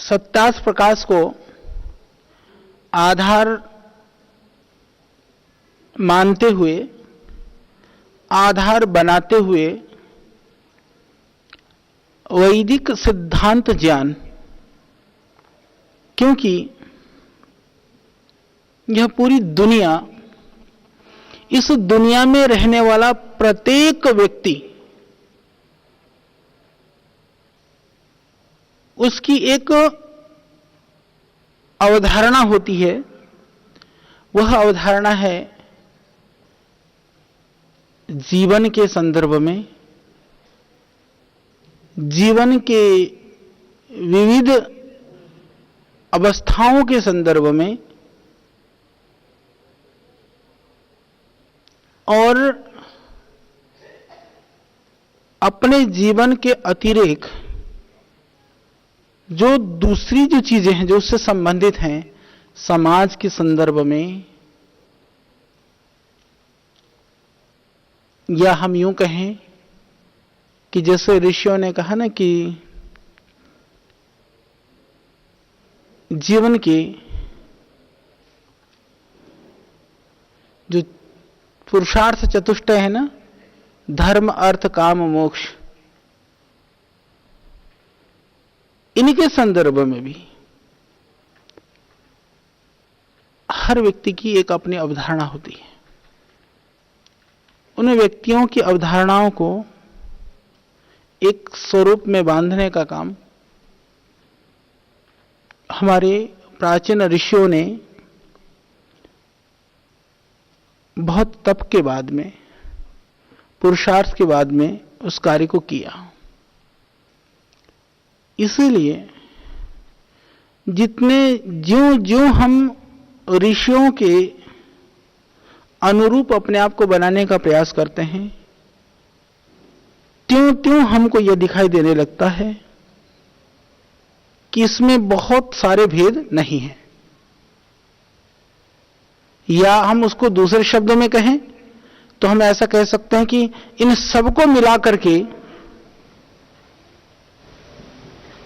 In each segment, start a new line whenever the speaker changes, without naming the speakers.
सत्यार्थ प्रकाश को आधार मानते हुए, आधार बनाते हुए वैदिक सिद्धांत ज्ञान, क्योंकि यह पूरी दुनिया, इस दुनिया में रहने वाला प्रत्येक व्यक्ति, उसकी एक अवधारणा होती है। वह अवधारणा है जीवन के संदर्भ में, जीवन के विविध अवस्थाओं के संदर्भ में, और अपने जीवन के अतिरेक जो दूसरी जो चीजें हैं जो उससे संबंधित हैं, समाज के संदर्भ में, या हम यूं कहें कि जैसे ऋषियों ने कहा ना कि जीवन के जो पुरुषार्थ चतुष्टय है ना, धर्म अर्थ काम मोक्ष, इनके संदर्भ में भी हर व्यक्ति की एक अपनी अवधारणा होती है। उन व्यक्तियों की अवधारणाओं को एक स्वरूप में बांधने का काम हमारे प्राचीन ऋषियों ने बहुत तप के बाद में, पुरुषार्थ के बाद में उस कार्य को किया। इसीलिए जितने ज्यों हम ऋषियों के अनुरूप अपने आप को बनाने का प्रयास करते हैं, त्यों हमको यह दिखाई देने लगता है कि इसमें बहुत सारे भेद नहीं हैं। या हम उसको दूसरे शब्दों में कहें तो हम ऐसा कह सकते हैं कि इन सबको मिलाकर के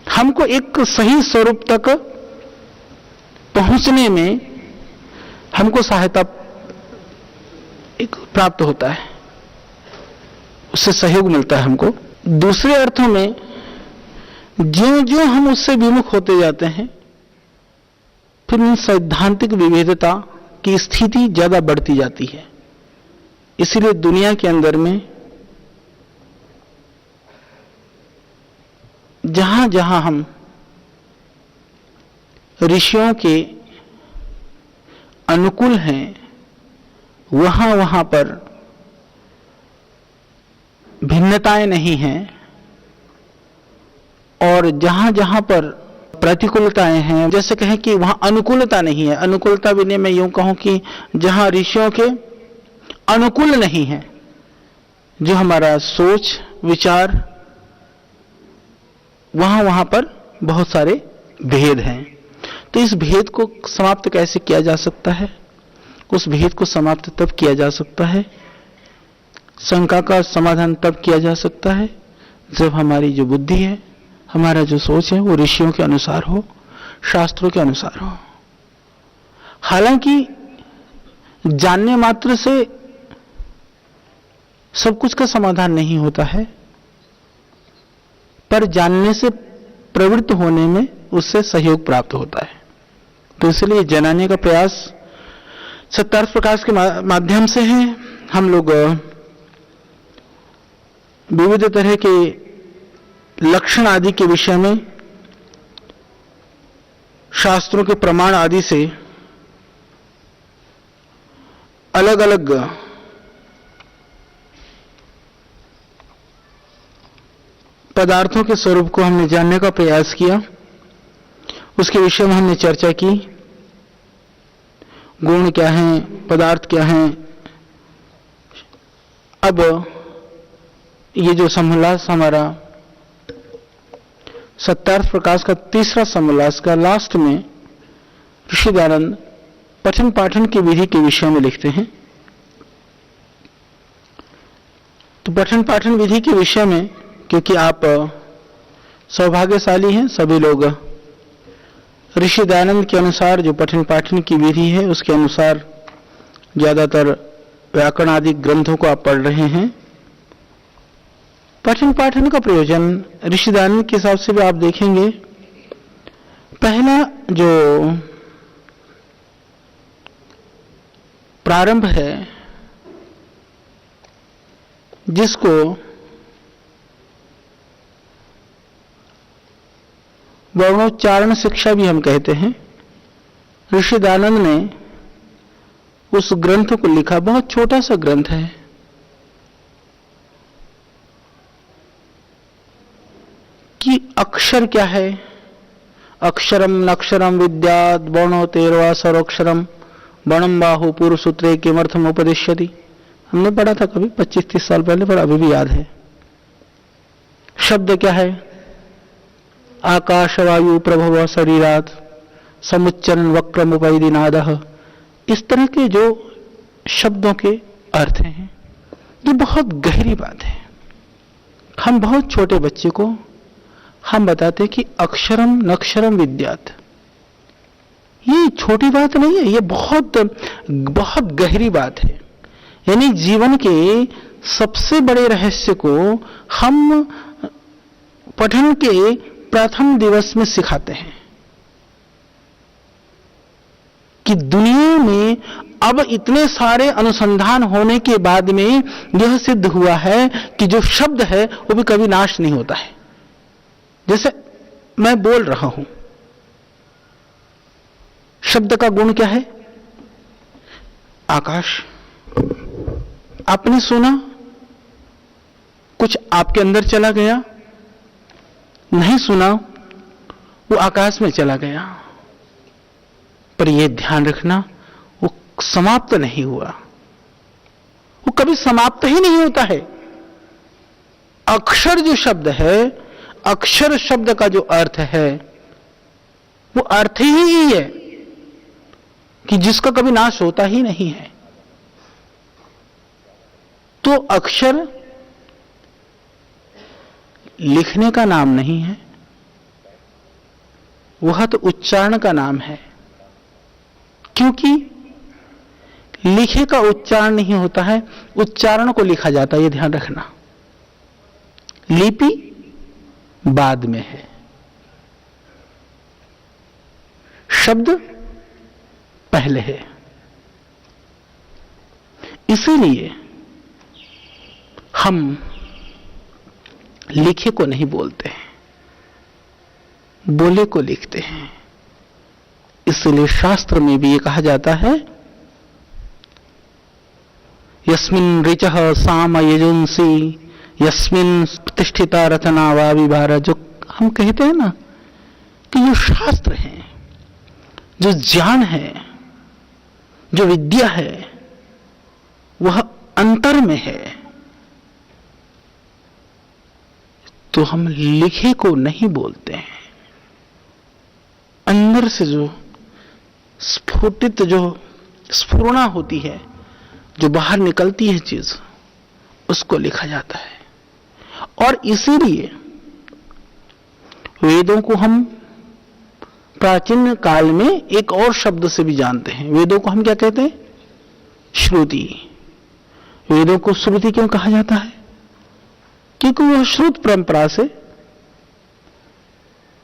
हमको एक सही स्वरूप तक पहुंचने में हमको सहायता एक प्राप्त होता है, उससे सहयोग मिलता है हमको। दूसरे अर्थों में ज्यों हम उससे विमुख होते जाते हैं, फिर इन सैद्धांतिक विभेदता की स्थिति ज्यादा बढ़ती जाती है। इसलिए दुनिया के अंदर में जहां जहां हम ऋषियों के अनुकूल हैं, वहां पर भिन्नताएं नहीं हैं, और जहां जहां पर प्रतिकूलताएं हैं, जैसे कहें कि वहां अनुकूलता नहीं है। अनुकूलता भी नहीं, मैं यूं कहूं कि जहां ऋषियों के अनुकूल नहीं है, जो हमारा सोच विचार, वहां पर बहुत सारे भेद हैं। तो इस भेद को समाप्त कैसे किया जा सकता है? उस भेद को समाप्त तब किया जा सकता है, शंका का समाधान तब किया जा सकता है जब हमारी जो बुद्धि है, हमारा जो सोच है, वो ऋषियों के अनुसार हो, शास्त्रों के अनुसार हो। हालांकि जानने मात्र से सब कुछ का समाधान नहीं होता है, पर जानने से प्रवृत्त होने में उससे सहयोग प्राप्त होता है। तो इसलिए जनाने का प्रयास सत्यार्थ प्रकाश के माध्यम से है। हम लोग विविध तरह के लक्षण आदि के विषय में शास्त्रों के प्रमाण आदि से अलग अलग पदार्थों के स्वरूप को हमने जानने का प्रयास किया। उसके विषय में हमने चर्चा की, गुण क्या हैं, पदार्थ क्या हैं। अब ये जो समोल्लास हमारा सत्यार्थ प्रकाश का तीसरा समोल्लास का लास्ट में ऋषि दयानंद पठन पाठन की विधि के विषय में लिखते हैं। तो पठन पाठन विधि के विषय में, क्योंकि आप सौभाग्यशाली हैं, सभी लोग ऋषि दयानंद के अनुसार जो पठन पाठन की विधि है उसके अनुसार ज्यादातर व्याकरण आदि ग्रंथों को आप पढ़ रहे हैं। पठन पाठन का प्रयोजन ऋषि दयानंद के हिसाब से भी आप देखेंगे, पहला जो प्रारंभ है जिसको वर्णोच्चारण शिक्षा भी हम कहते हैं, ऋषि दयानंद ने उस ग्रंथ को लिखा। बहुत छोटा सा ग्रंथ है, कि अक्षर क्या है। अक्षरम नक्षरम विद्यात वर्णो तेरवा सरोक्षरम वर्णम बाहु पूर्व सूत्रे किमर्थम उपदिश्यति। हमने पढ़ा था कभी 25-30 साल पहले, पर अभी भी याद है। शब्द क्या है? आकाश वायु प्रभव शरीरात समुच्चरण वक्रम उपैदिनादः। इस तरह के जो शब्दों के अर्थ हैं, ये बहुत गहरी बात है। हम बहुत छोटे बच्चे को हम बताते हैं कि अक्षरम नक्षरम विद्यात। ये छोटी बात नहीं है, ये बहुत बहुत गहरी बात है। यानी जीवन के सबसे बड़े रहस्य को हम पठन के प्रथम दिवस में सिखाते हैं कि दुनिया में अब इतने सारे अनुसंधान होने के बाद में यह सिद्ध हुआ है कि जो शब्द है वो भी कभी नाश नहीं होता है। जैसे मैं बोल रहा हूं, शब्द का गुण क्या है? आकाश। आपने सुना, कुछ आपके अंदर चला गया, नहीं सुना, वो आकाश में चला गया। पर यह ध्यान रखना, वो समाप्त नहीं हुआ, वो कभी समाप्त ही नहीं होता है। अक्षर जो शब्द है, अक्षर शब्द का जो अर्थ है, वो अर्थ ही है कि जिसका कभी नाश होता ही नहीं है। तो अक्षर लिखने का नाम नहीं है, वह तो उच्चारण का नाम है। क्योंकि लिखे का उच्चारण नहीं होता है, उच्चारण को लिखा जाता है, यह ध्यान रखना। लिपि बाद में है, शब्द पहले है। इसीलिए हम लिखे को नहीं बोलते हैं, बोले को लिखते हैं। इसलिए शास्त्र में भी ये कहा जाता है, यस्मिन् ऋचः साम यजुंसी यस्मिन् प्रतिष्ठिता रचना वा विभार। जो हम कहते हैं ना कि जो शास्त्र है, जो ज्ञान है, जो विद्या है, वह अंतर में है। तो हम लिखे को नहीं बोलते हैं, अंदर से जो स्फुटित, जो स्फुरणा होती है, जो बाहर निकलती है चीज, उसको लिखा जाता है। और इसीलिए वेदों को हम प्राचीन काल में एक और शब्द से भी जानते हैं। वेदों को हम क्या कहते हैं? श्रुति। वेदों को श्रुति क्यों कहा जाता है? क्योंकि वह श्रुत परंपरा से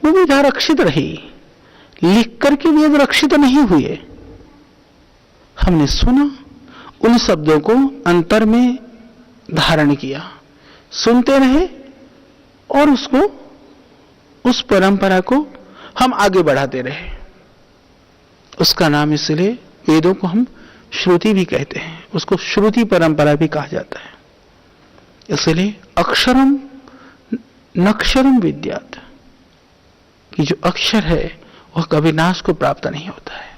वो विधा रक्षित रही। लिख करके वेद रक्षित नहीं हुए, हमने सुना, उन शब्दों को अंतर में धारण किया, सुनते रहे और उसको, उस परंपरा को हम आगे बढ़ाते रहे। उसका नाम इसलिए वेदों को हम श्रुति भी कहते हैं, उसको श्रुति परंपरा भी कहा जाता है। इसलिए अक्षरम नक्षरम विद्यात, कि जो अक्षर है वह कभी नाश को प्राप्त नहीं होता है।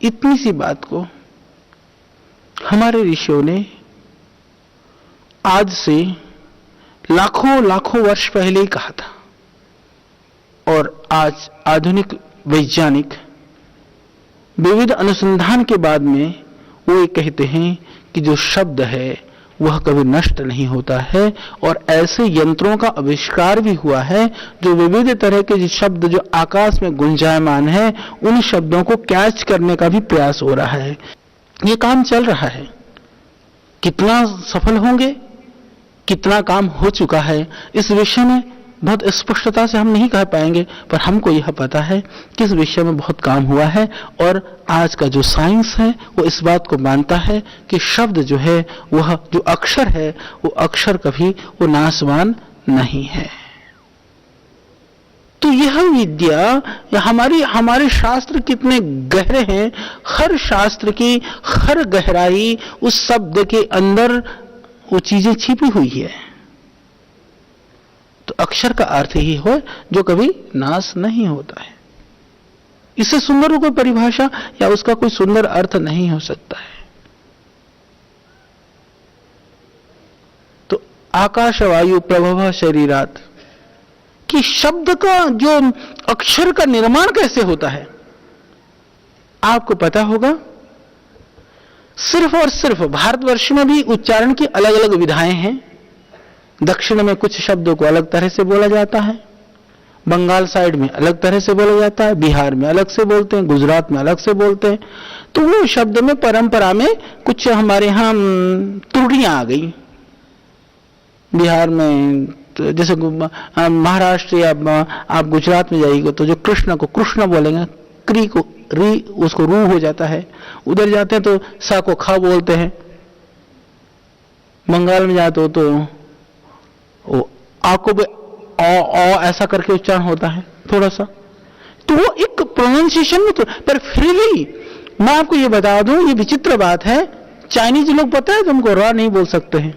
इतनी सी बात को हमारे ऋषियों ने आज से लाखों लाखों वर्ष पहले ही कहा था, और आज आधुनिक वैज्ञानिक विविध अनुसंधान के बाद में वो ये कहते हैं कि जो शब्द है वह कभी नष्ट नहीं होता है। और ऐसे यंत्रों का आविष्कार भी हुआ है जो विविध तरह के शब्द जो आकाश में गुंजायमान है, उन शब्दों को कैच करने का भी प्रयास हो रहा है। ये काम चल रहा है। कितना सफल होंगे, कितना काम हो चुका है, इस विषय में बहुत स्पष्टता से हम नहीं कह पाएंगे, पर हमको यह पता है कि इस विषय में बहुत काम हुआ है। और आज का जो साइंस है वो इस बात को मानता है कि शब्द जो है, वह जो अक्षर है, वो अक्षर कभी वो नाशवान नहीं है। तो यह विद्या, हमारे शास्त्र कितने गहरे हैं, हर शास्त्र की हर गहराई उस शब्द के अंदर वो चीजें छिपी हुई है। तो अक्षर का अर्थ ही हो जो कभी नाश नहीं होता है। इससे सुंदर कोई परिभाषा या उसका कोई सुंदर अर्थ नहीं हो सकता है। तो आकाश वायु प्रभव शरीरात कि शब्द का जो अक्षर का निर्माण कैसे होता है आपको पता होगा। सिर्फ और सिर्फ भारतवर्ष में भी उच्चारण की अलग अलग विधाएं हैं। दक्षिण में कुछ शब्दों को अलग तरह से बोला जाता है, बंगाल साइड में अलग तरह से बोला जाता है, बिहार में अलग से बोलते हैं, गुजरात में अलग से बोलते हैं। तो वो शब्द में परंपरा में कुछ हमारे यहां त्रुटियां आ गई। बिहार में तो जैसे महाराष्ट्र या आप गुजरात में जाइएगा तो जो कृष्ण को कृष्ण बोलेंगे, क्री को री, उसको रू हो जाता है। उधर जाते हैं तो सा को खा बोलते हैं। बंगाल में जाते हो तो आ को ऐसा करके उच्चारण होता है थोड़ा सा। तो वो एक प्रोनाउंसिएशन में तो, पर फिर भी मैं आपको ये बता दूं, ये विचित्र बात है, चाइनीज लोग पता है तुमको र नहीं बोल सकते हैं,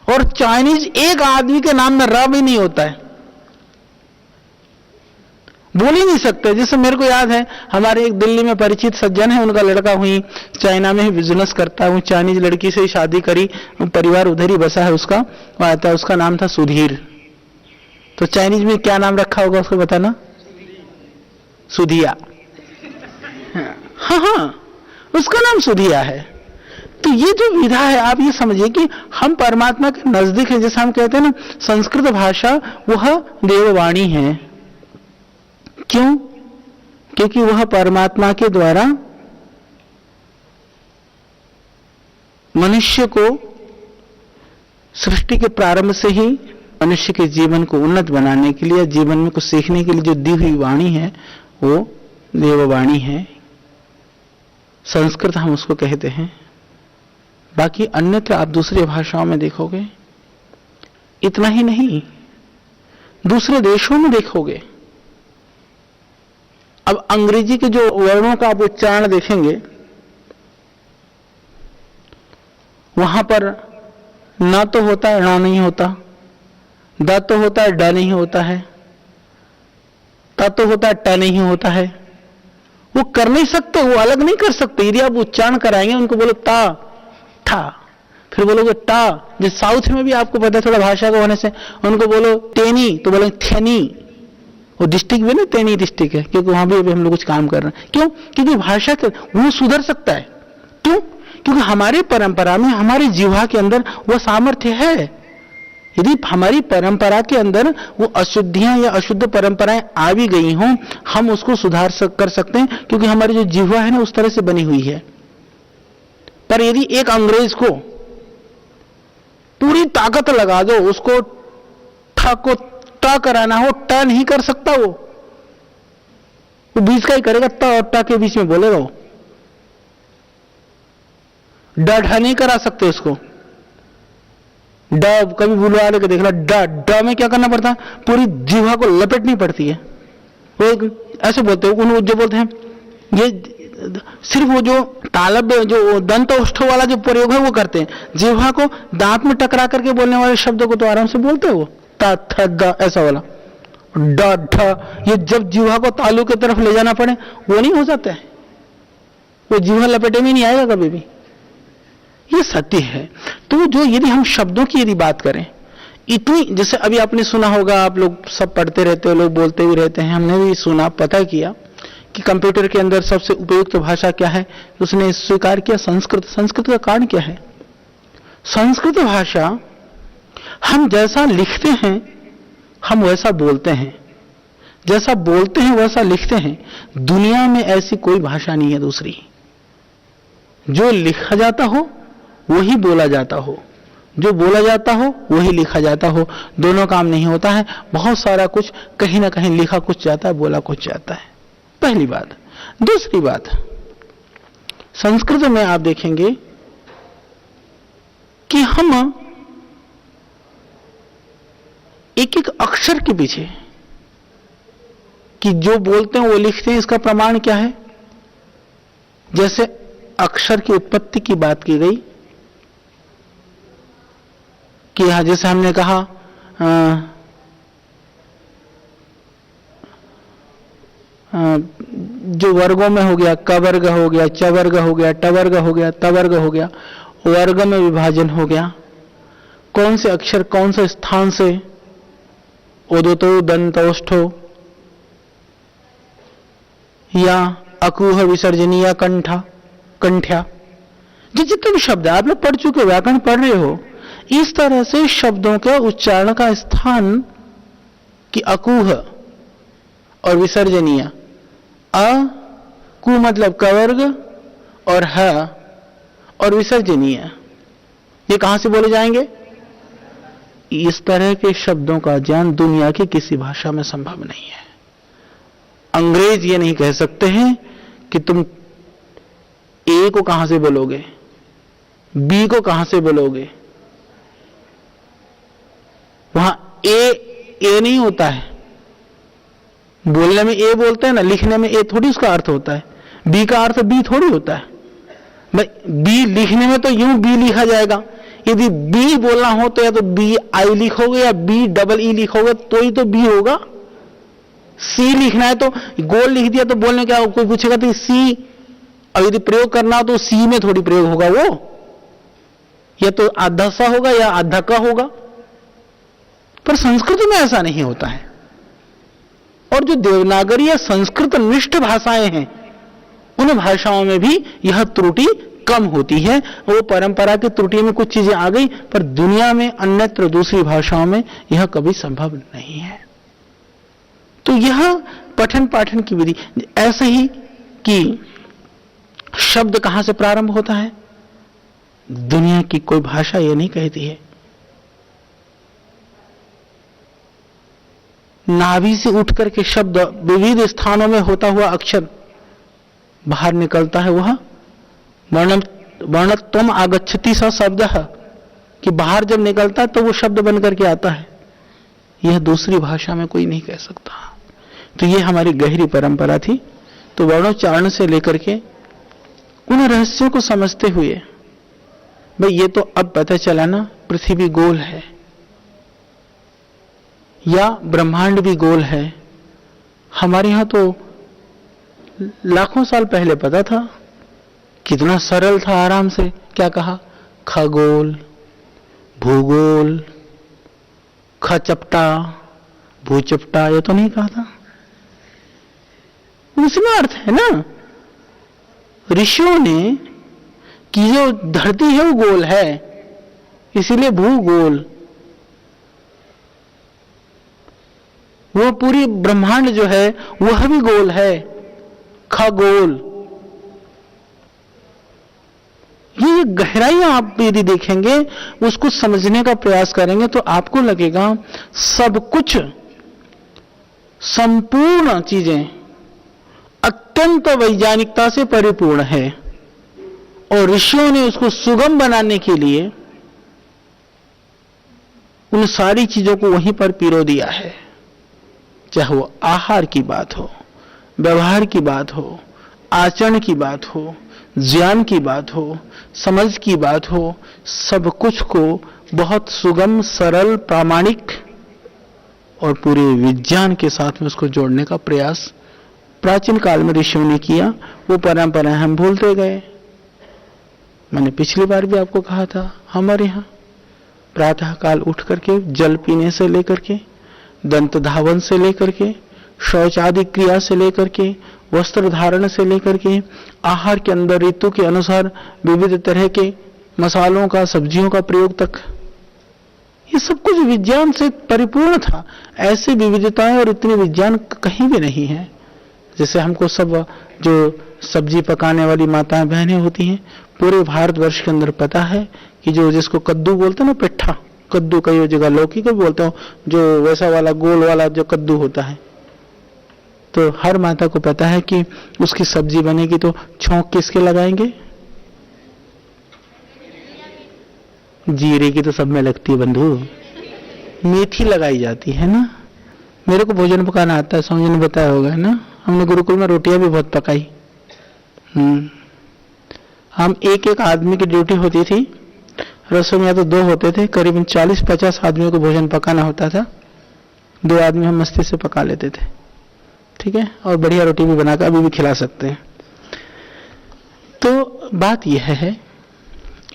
और चाइनीज एक आदमी के नाम में र भी नहीं होता है, बोल ही नहीं सकते। जैसे मेरे को याद है, हमारे एक दिल्ली में परिचित सज्जन है, उनका लड़का हुई चाइना में ही बिजनेस करता है, वो चाइनीज लड़की से शादी करी, परिवार उधर ही बसा है उसका, आता उसका नाम था सुधीर। तो चाइनीज में क्या नाम रखा होगा उसको बताना? सुधिया। हाँ, उसका नाम सुधिया है। तो ये जो विधा है, आप ये समझिए कि हम परमात्मा के नजदीक है। जैसे हम कहते हैं ना, संस्कृत भाषा वह देववाणी है। क्यों? क्योंकि वह परमात्मा के द्वारा मनुष्य को सृष्टि के प्रारंभ से ही मनुष्य के जीवन को उन्नत बनाने के लिए, जीवन में कुछ सीखने के लिए जो दी हुई वाणी है, वो देववाणी है। संस्कृत हम उसको कहते हैं। बाकी अन्यत्र आप दूसरी भाषाओं में देखोगे, इतना ही नहीं, दूसरे देशों में देखोगे। अब अंग्रेजी के जो वर्णों का आप उच्चारण देखेंगे, वहां पर ना तो होता है, ना नहीं होता, द तो होता है, ड नहीं होता है, ता तो होता है, ट नहीं होता है। वो कर नहीं सकते, वो अलग नहीं कर सकते। यदि आप उच्चारण कराएंगे, उनको बोलो ता ठा, फिर बोलोगे टा। जिस साउथ में भी आपको पता है थोड़ा भाषा को होने से, उनको बोलो टेनी तो बोलोगे थेनी। वो डिस्ट्रिक्ट भी ना तेनी डिस्ट्रिक्ट है, क्योंकि वहां भी अभी हम लोग कुछ काम कर रहे हैं। क्यों? क्योंकि भाषा के वो सुधर सकता है। क्यों? क्योंकि हमारी परंपरा में, हमारी जीवा के अंदर वो सामर्थ्य है। यदि हमारी परंपरा के अंदर वो अशुद्धियां या अशुद्ध परंपराएं आ भी गई हों, हम उसको सुधार कर सकते हैं, क्योंकि हमारी जो जीवा है ना उस तरह से बनी हुई है। पर यदि एक अंग्रेज को पूरी ताकत लगा दो, उसको ठा को टा कराना हो, टा नहीं कर सकता। वो बीच का ही करेगा, टा और टा के बीच में बोलेगा वो। ढा नहीं करा सकते उसको। ड कभी बुलवा लेके देख लो, ड में क्या करना पड़ता है? पूरी जीवा को लपेटनी पड़ती है। वो ऐसे बोलते हैं, उन जो बोलते हैं, ये सिर्फ वो जो तालब, जो दंत ओष्ठ वाला जो प्रयोग है वो करते हैं। जीवा को दांत में टकरा करके बोलने वाले शब्दों को तो आराम से बोलते हैं वो, ता थ द ऐसा वाला। ड ढ, ये जब जीवा को तालू की तरफ ले जाना पड़े, वो नहीं हो जाता है, वो जीवा लपेटे में नहीं आएगा कभी भी। ये सत्य है। तो जो यदि हम शब्दों की यदि बात करें, इतनी, जैसे अभी आपने सुना होगा, आप लोग सब पढ़ते रहते हो, लोग बोलते भी रहते हैं, हमने भी सुना, पता किया कि कंप्यूटर के अंदर सबसे उपयुक्त भाषा क्या है, उसने स्वीकार किया संस्कृत। संस्कृत का कारण क्या है? संस्कृत भाषा हम जैसा लिखते हैं हम वैसा बोलते हैं, जैसा बोलते हैं वैसा लिखते हैं। दुनिया में ऐसी कोई भाषा नहीं है दूसरी। जो लिखा जाता हो वही बोला जाता हो, जो बोला जाता हो वही लिखा जाता हो, दोनों काम नहीं होता है। बहुत सारा कुछ कहीं ना कहीं लिखा कुछ जाता है, बोला कुछ जाता है, पहली बात। दूसरी बात, संस्कृत में आप देखेंगे कि हम एक एक अक्षर के पीछे कि जो बोलते हैं वो लिखते हैं, इसका प्रमाण क्या है? जैसे अक्षर की उत्पत्ति की बात की गई कि यहां जैसे हमने कहा जो वर्गों में हो गया, क वर्ग हो गया, च वर्ग हो गया, ट वर्ग हो गया, त वर्ग हो गया, वर्ग में विभाजन हो गया। कौन से अक्षर कौन से स्थान से, उदतो दंतोष्ठो या अकुह विसर्जनीय कंठा कंठ्या, जितने भी शब्द आप लोग पढ़ चुके, व्याकरण पढ़ रहे हो, इस तरह से शब्दों के उच्चारण का स्थान कि अकुह और विसर्जनीय, अ कु मतलब कवर्ग और ह और विसर्जनीय, ये कहां से बोले जाएंगे? इस तरह के शब्दों का ज्ञान दुनिया की किसी भाषा में संभव नहीं है। अंग्रेज ये नहीं कह सकते हैं कि तुम ए को कहां से बोलोगे, बी को कहां से बोलोगे। वहां ए नहीं होता है, बोलने में ए बोलते हैं ना, लिखने में ए थोड़ी उसका अर्थ होता है, बी का अर्थ बी थोड़ी होता है भाई। बी लिखने में तो यूं बी लिखा जाएगा, यदि बी बोलना हो तो या तो बी आई लिखोगे या बी डबल ई लिखोगे तो ही तो बी होगा। सी लिखना है तो गोल लिख दिया तो बोलने क्या, कोई पूछेगा तो सी, और यदि प्रयोग करना हो तो सी में थोड़ी प्रयोग होगा, वो या तो आधा सा होगा या आधा का होगा। पर संस्कृत में ऐसा नहीं होता है। और जो देवनागरी या संस्कृत निष्ठ भाषाएं हैं उन भाषाओं में भी यह त्रुटि कम होती है। वो परंपरा की त्रुटि में कुछ चीजें आ गई, पर दुनिया में अन्यत्र दूसरी भाषाओं में यह कभी संभव नहीं है। तो यह पठन पाठन की विधि, ऐसे ही कि शब्द कहां से प्रारंभ होता है, दुनिया की कोई भाषा यह नहीं कहती है। नाभि से उठकर के शब्द विविध स्थानों में होता हुआ अक्षर बाहर निकलता है, वह वर्णत्वम आगच्छति स शब्द, कि बाहर जब निकलता है तो वो शब्द बन करके आता है। यह दूसरी भाषा में कोई नहीं कह सकता। तो ये हमारी गहरी परंपरा थी। तो वर्णोच्चारण से लेकर के उन रहस्यों को समझते हुए, भाई ये तो अब पता चला ना पृथ्वी गोल है या ब्रह्मांड भी गोल है। हमारे यहां तो लाखों साल पहले पता था, कितना सरल था, आराम से क्या कहा, खगोल, भूगोल, खचपटा, भूचपटा, ये तो नहीं कहा था। उसमें अर्थ है ना, ऋषियों ने कि जो धरती है वो गोल है, इसीलिए भूगोल, वो पूरी ब्रह्मांड जो है वह भी गोल है, खगोल। ये गहराई आप यदि देखेंगे, उसको समझने का प्रयास करेंगे तो आपको लगेगा सब कुछ, संपूर्ण चीजें अत्यंत वैज्ञानिकता से परिपूर्ण है। और ऋषियों ने उसको सुगम बनाने के लिए उन सारी चीजों को वहीं पर पिरो दिया है। चाहे वो आहार की बात हो, व्यवहार की बात हो, आचरण की बात हो, ज्ञान की बात हो, समझ की बात हो, सब कुछ को बहुत सुगम, सरल, प्रामाणिक और पूरे विज्ञान के साथ में उसको जोड़ने का प्रयास प्राचीन काल में ऋषियों ने किया। वो परंपराएं हम भूलते गए। मैंने पिछली बार भी आपको कहा था, हमारे यहां प्रातः काल उठ करके जल पीने से लेकर के, दंत धावन से लेकर के, शौच आदि क्रिया से लेकर के, वस्त्र धारण से लेकर के, आहार के अंदर ऋतु के अनुसार विविध तरह के मसालों का, सब्जियों का प्रयोग तक, ये सब कुछ विज्ञान से परिपूर्ण था। ऐसी विविधताएं और इतनी विज्ञान कहीं भी नहीं है। जैसे हमको सब जो सब्जी पकाने वाली माताएं बहनें होती हैं, पूरे भारतवर्ष के अंदर पता है कि जो जिसको कद्दू बोलते हैं ना, पिट्ठा, कद्दू कई जगह लौकी को भी बोलते हो, जो वैसा वाला गोल वाला जो कद्दू होता है, तो हर माता को पता है कि उसकी सब्जी बनेगी तो छौंक किसके लगाएंगे? जीरे की तो सब में लगती है बंधु, मेथी लगाई जाती है ना। मेरे को भोजन पकाना आता है, समझ ने बताया होगा ना, हमने गुरुकुल में रोटियां भी बहुत पकाई। हम एक एक आदमी की ड्यूटी होती थी, रसोई में या तो 2 होते थे, करीबन 40-50 आदमियों को भोजन पकाना होता था। 2 आदमी हम मस्ती से पका लेते थे, ठीक है, और बढ़िया रोटी भी बनाकर अभी भी खिला सकते हैं। तो बात यह है,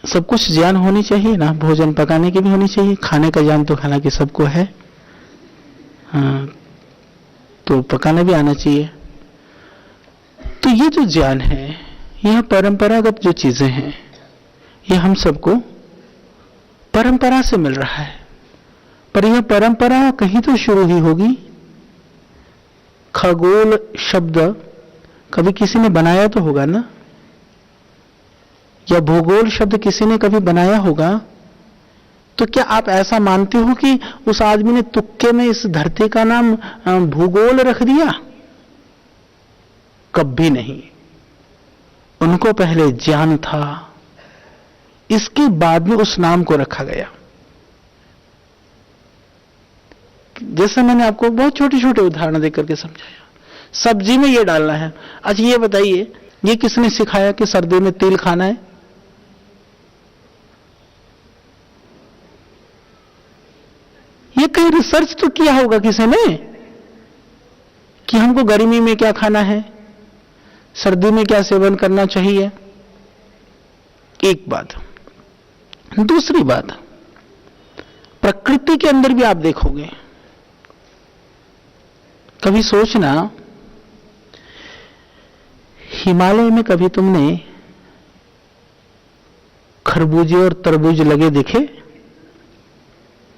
सब कुछ ज्ञान होनी चाहिए ना, भोजन पकाने की भी होनी चाहिए, खाने का ज्ञान तो हालांकि सबको है, हाँ, तो पकाना भी आना चाहिए। तो ये जो ज्ञान है, यह परंपरागत जो चीजें हैं, ये हम सबको परंपरा से मिल रहा है। पर यह परंपरा कहीं तो शुरू ही होगी। खगोल शब्द कभी किसी ने बनाया तो होगा ना, या भूगोल शब्द किसी ने कभी बनाया होगा। तो क्या आप ऐसा मानते हो कि उस आदमी ने तुक्के में इस धरती का नाम भूगोल रख दिया? कभी नहीं। उनको पहले ज्ञान था, इसके बाद में उस नाम को रखा गया। जैसे मैंने आपको बहुत छोटे छोटे उदाहरण देकर के समझाया, सब्जी में ये डालना है। अच्छा ये बताइए, ये किसने सिखाया कि सर्दी में तेल खाना है? ये कहीं रिसर्च तो किया होगा किसी ने कि हमको गर्मी में क्या खाना है, सर्दी में क्या सेवन करना चाहिए। एक बात। दूसरी बात, प्रकृति के अंदर भी आप देखोगे, कभी सोचना, हिमालय में कभी तुमने खरबूजे और तरबूज लगे देखे?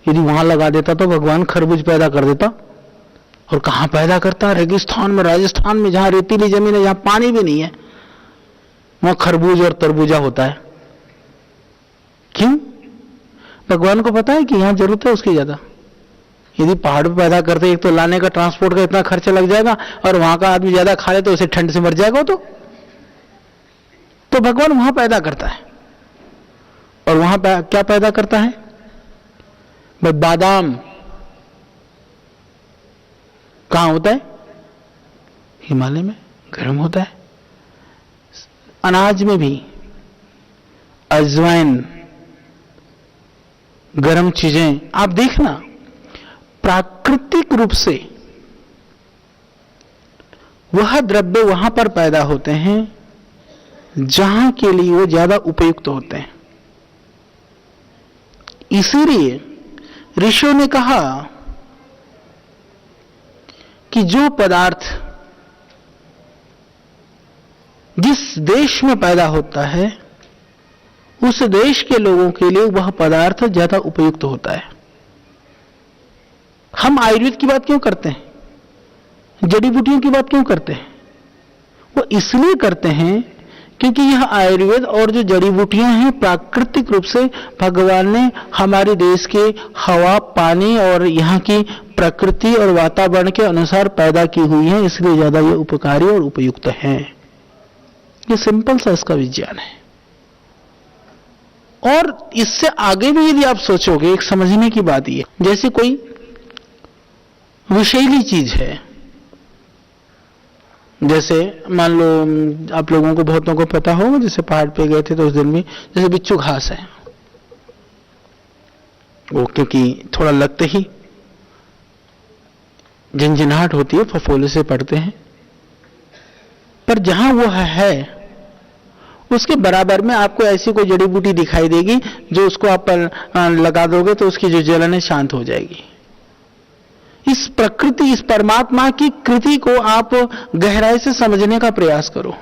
यदि वहां लगा देता तो भगवान खरबूज पैदा कर देता। और कहां पैदा करता? रेगिस्तान में, राजस्थान में, जहां रेतीली जमीन है, जहां पानी भी नहीं है, वहां खरबूज और तरबूजा होता है। क्यों? भगवान को पता है कि यहां जरूरत है उसकी ज्यादा। यदि पहाड़ पे पैदा करते, एक तो लाने का, ट्रांसपोर्ट का इतना खर्चा लग जाएगा, और वहां का आदमी ज्यादा खा ले तो उसे ठंड से मर जाएगा। तो भगवान वहां पैदा करता है। और वहां क्या पैदा करता है? बादाम कहां होता है? हिमालय में, गर्म होता है। अनाज में भी अजवाइन, गर्म चीजें, आप देखना, प्राकृतिक रूप से वह द्रव्य वहां पर पैदा होते हैं जहां के लिए वो ज्यादा उपयुक्त होते हैं। इसीलिए ऋषियों ने कहा कि जो पदार्थ जिस देश में पैदा होता है, उस देश के लोगों के लिए वह पदार्थ ज्यादा उपयुक्त होता है। हम आयुर्वेद की बात क्यों करते हैं, जड़ी बूटियों की बात क्यों करते हैं? वो इसलिए करते हैं क्योंकि यह आयुर्वेद और जो जड़ी बूटियां हैं, प्राकृतिक रूप से भगवान ने हमारे देश के हवा, पानी और यहाँ की प्रकृति और वातावरण के अनुसार पैदा की हुई है, इसलिए ज्यादा ये उपकारी और उपयुक्त हैं। ये सिंपल सा इसका विज्ञान है। और इससे आगे भी यदि आप सोचोगे, एक समझने की बात ये, जैसे कोई विषैली चीज है, जैसे मान लो आप लोगों को, बहुतों को पता होगा, जैसे पहाड़ पे गए थे तो उस दिन भी, जैसे बिच्छू घास है, वो क्योंकि थोड़ा लगते ही झंझनाहट होती है, फफोले से पड़ते हैं, पर जहां वो है उसके बराबर में आपको ऐसी कोई जड़ी बूटी दिखाई देगी जो उसको आप लगा दोगे तो उसकी जो जलन है शांत हो जाएगी। इस प्रकृति, इस परमात्मा की कृति को आप गहराई से समझने का प्रयास करो।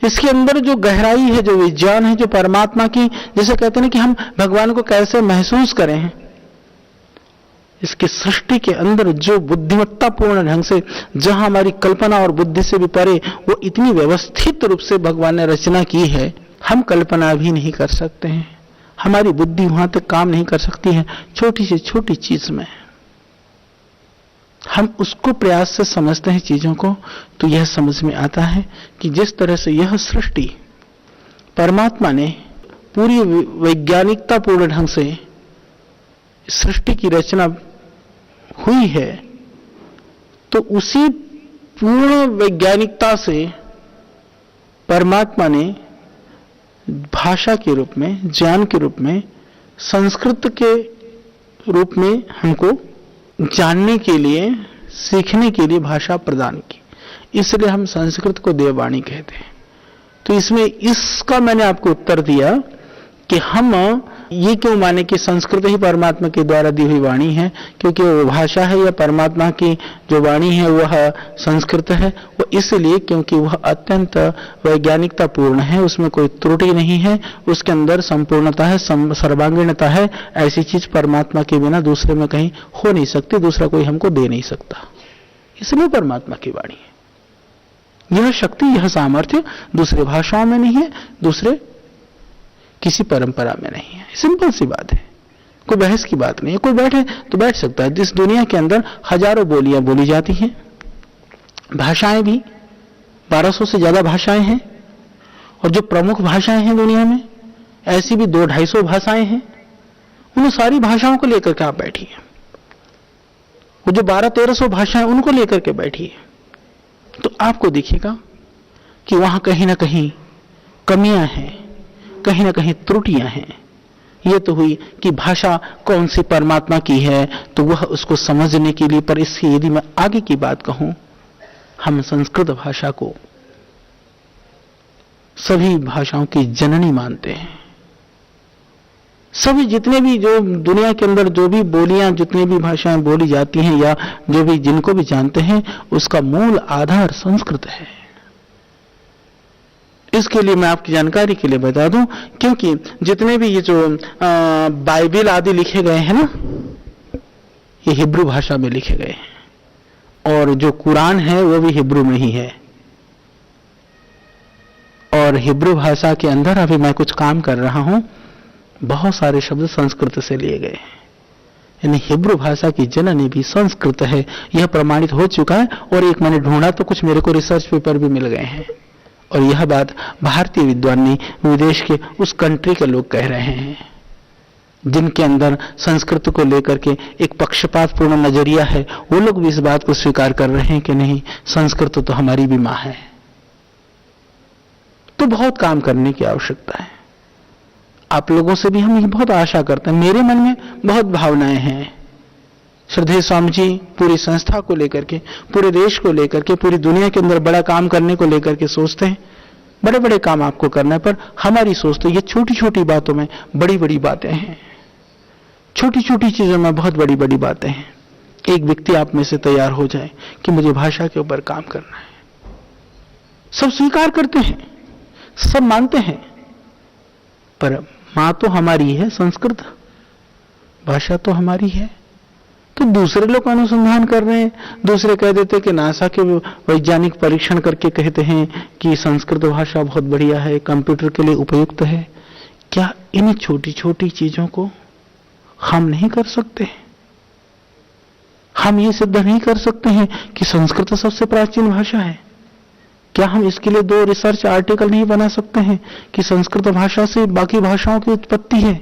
इसके अंदर जो गहराई है, जो विज्ञान है, जो परमात्मा की, जैसे कहते हैं कि हम भगवान को कैसे महसूस करें हैं, इसकी सृष्टि के अंदर जो बुद्धिमत्तापूर्ण ढंग से, जहां हमारी कल्पना और बुद्धि से भी परे, वो इतनी व्यवस्थित रूप से भगवान ने रचना की है, हम कल्पना भी नहीं कर सकते हैं। हमारी बुद्धि वहां तक काम नहीं कर सकती है। छोटी से छोटी चीज में हम उसको प्रयास से समझते हैं चीजों को, तो यह समझ में आता है कि जिस तरह से यह सृष्टि परमात्मा ने पूरी वैज्ञानिकतापूर्ण ढंग से सृष्टि की रचना हुई है, तो उसी पूर्ण वैज्ञानिकता से परमात्मा ने भाषा के रूप में, ज्ञान के रूप में, संस्कृत के रूप में हमको जानने के लिए, सीखने के लिए भाषा प्रदान की। इसलिए हम संस्कृत को देववाणी कहते हैं। तो इसमें इसका मैंने आपको उत्तर दिया कि हम ये क्यों माने कि संस्कृत ही परमात्मा के द्वारा दी हुई वाणी है, क्योंकि वो भाषा है या परमात्मा की जो वाणी है वह संस्कृत है। वो इसलिए क्योंकि वह अत्यंत वैज्ञानिकता पूर्ण है, उसमें कोई त्रुटि नहीं है, उसके अंदर संपूर्णता है, सर्वांगीणता है। ऐसी चीज परमात्मा के बिना दूसरे में कहीं हो नहीं सकती, दूसरा कोई हमको दे नहीं सकता। इसलिए परमात्मा की वाणी है। यह शक्ति, यह सामर्थ्य दूसरे भाषाओं में नहीं है, दूसरे किसी परंपरा में नहीं है। सिंपल सी बात है, कोई बहस की बात नहीं है। कोई बैठे तो बैठ सकता है। इस दुनिया के अंदर हजारों बोलियां बोली जाती हैं, भाषाएं भी 1200 से ज्यादा भाषाएं हैं, और जो प्रमुख भाषाएं हैं दुनिया में, ऐसी भी 200-250 भाषाएं हैं। उन सारी भाषाओं को लेकर के आप बैठिए, वो जो 1200-1300 भाषाएं उनको लेकर के बैठिए, तो आपको दिखेगा कि वहां कहीं ना कहीं कमियां हैं, कहीं ना कहीं त्रुटियां हैं। यह तो हुई कि भाषा कौन सी परमात्मा की है, तो वह उसको समझने के लिए, पर इसकी यदि मैं आगे की बात कहूं, हम संस्कृत भाषा को सभी भाषाओं की जननी मानते हैं। सभी जितने भी जो दुनिया के अंदर जो भी बोलियां, जितनी भी भाषाएं बोली जाती हैं, या जो भी जिनको भी जानते हैं, उसका मूल आधार संस्कृत है। इसके लिए मैं आपकी जानकारी के लिए बता दूं, क्योंकि जितने भी ये जो बाइबल आदि लिखे गए हैं ना, ये हिब्रू भाषा में लिखे गए हैं, और जो कुरान है वो भी हिब्रू में ही है। और हिब्रू भाषा के अंदर अभी मैं कुछ काम कर रहा हूं, बहुत सारे शब्द संस्कृत से लिए गए हैं। यानी हिब्रू भाषा की जननी भी संस्कृत है, यह प्रमाणित हो चुका है। और एक मैंने ढूंढा तो कुछ मेरे को रिसर्च पेपर भी मिल गए हैं, और यह बात भारतीय विद्वान नहीं, विदेश के उस कंट्री के लोग कह रहे हैं, जिनके अंदर संस्कृत को लेकर के एक पक्षपातपूर्ण नजरिया है। वो लोग भी इस बात को स्वीकार कर रहे हैं कि नहीं, संस्कृत तो हमारी भी मां है। तो बहुत काम करने की आवश्यकता है। आप लोगों से भी हम ये बहुत आशा करते हैं। मेरे मन में बहुत भावनाएं हैं। श्रद्धेय स्वामी जी पूरी संस्था को लेकर के, पूरे देश को लेकर के, पूरी दुनिया के अंदर बड़ा काम करने को लेकर के सोचते हैं। बड़े बड़े काम आपको करना है, पर हमारी सोच तो ये छोटी छोटी बातों में बड़ी बड़ी बातें हैं, छोटी छोटी चीजों में बहुत बड़ी बड़ी बातें हैं। एक व्यक्ति आप में से तैयार हो जाए कि मुझे भाषा के ऊपर काम करना है, सब स्वीकार करते हैं, सब मानते हैं, पर मां तो हमारी है, संस्कृत भाषा तो हमारी है। तो दूसरे लोग अनुसंधान कर रहे हैं, दूसरे कह देते कि नासा के वैज्ञानिक परीक्षण करके कहते हैं कि संस्कृत भाषा बहुत बढ़िया है, कंप्यूटर के लिए उपयुक्त है। क्या इन छोटी छोटी चीजों को हम नहीं कर सकते? हम ये सिद्ध नहीं कर सकते हैं कि संस्कृत सबसे प्राचीन भाषा है? क्या हम इसके लिए 2 रिसर्च आर्टिकल नहीं बना सकते हैं कि संस्कृत भाषा से बाकी भाषाओं की उत्पत्ति है?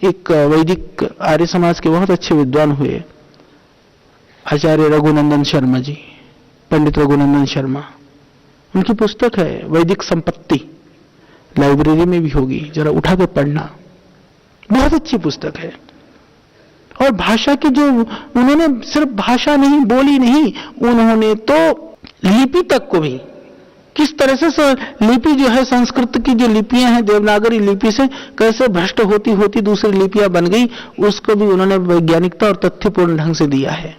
एक वैदिक आर्य समाज के बहुत अच्छे विद्वान हुए आचार्य रघुनंदन शर्मा जी, पंडित रघुनंदन शर्मा, उनकी पुस्तक है वैदिक संपत्ति, लाइब्रेरी में भी होगी, जरा उठा के पढ़ना, बहुत अच्छी पुस्तक है। और भाषा की जो उन्होंने सिर्फ भाषा नहीं बोली नहीं, उन्होंने तो लिपि तक को भी किस तरह से लिपि जो है, संस्कृत की जो लिपियां हैं देवनागरी लिपि से कैसे भ्रष्ट होती होती दूसरी लिपियां बन गई, उसको भी उन्होंने वैज्ञानिकता और तथ्यपूर्ण ढंग से दिया है।